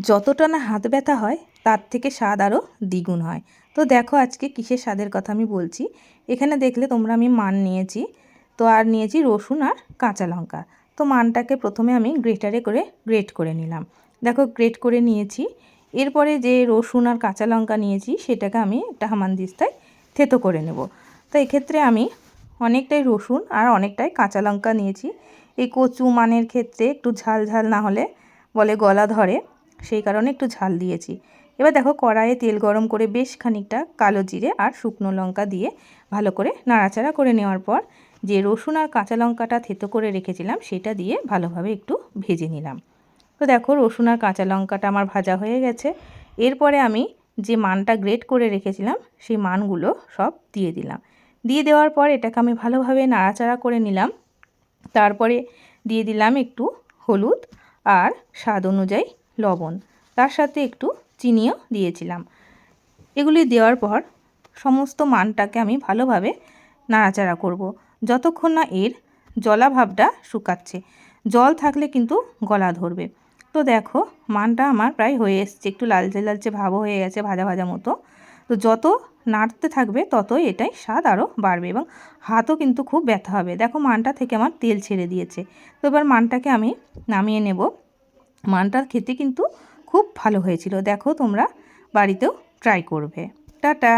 যতটা না হাত ব্যথা হয় তার থেকে স্বাদ আরও দ্বিগুণ হয়। তো দেখো আজকে কিসের স্বাদের কথা আমি বলছি। এখানে দেখলে তোমরা আমি মান নিয়েছি, তো আর নিয়েছি রসুন আর কাঁচা লঙ্কা। তো মানটাকে প্রথমে আমি গ্রেটারে করে গ্রেট করে নিলাম। দেখো গ্রেট করে নিয়েছি। এরপরে যে রসুন আর কাঁচা লঙ্কা নিয়েছি সেটাকে আমি একটা হামানদিস্তায় থেতো করে নেব। তো এক্ষেত্রে আমি অনেকটাই রসুন আর অনেকটাই কাঁচা লঙ্কা নিয়েছি। এই কচু মানের ক্ষেত্রে একটু ঝাল ঝাল না হলে বলে গলা ধরে, সেই কারণে একটু ঝাল দিয়েছি। এবার দেখো কড়াইয়ে তেল গরম করে বেশ খানিকটা কালো জিরে আর শুকনো লঙ্কা দিয়ে ভালো করে নাড়াচাড়া করে নেওয়ার পর যে রসুন আর কাঁচা লঙ্কাটা থেতো করে রেখেছিলাম সেটা দিয়ে ভালোভাবে একটু ভেজে নিলাম। তো দেখো রসুন আর কাঁচা লঙ্কাটা আমার ভাজা হয়ে গেছে। এরপরে আমি যে মানটা গ্রেট করে রেখেছিলাম সেই মানগুলো সব দিয়ে দিলাম। দিয়ে দেওয়ার পর এটাকে আমি ভালোভাবে নাড়াচাড়া করে নিলাম। তারপরে দিয়ে দিলাম একটু হলুদ আর স্বাদ অনুযায়ী লবণ, তার সাথে একটু চিনিও দিয়েছিলাম। এগুলি দেওয়ার পর সমস্ত মানটাকে আমি ভালোভাবে নাড়াচাড়া করব যতক্ষণ না এর জলাভাবটা শুকাচ্ছে। জল থাকলে কিন্তু গলা ধরবে। তো দেখো মানটা আমার প্রায় হয়ে এসছে, একটু লালচে লালচে ভাবও হয়ে গেছে, ভাজা ভাজা মতো। তো যত নাড়তে থাকবে ততই এটাই স্বাদ আরও বাড়বে এবং হাতও কিন্তু খুব ব্যথা হবে। দেখো মানটা থেকে আমার তেল ছেড়ে দিয়েছে। তো এবার মানটাকে আমি নামিয়ে নেব। মানটা খেতে কিন্তু খুব ভালো হয়েছিল। দেখো তোমরা বাড়িতেও ট্রাই করবে। টাটা।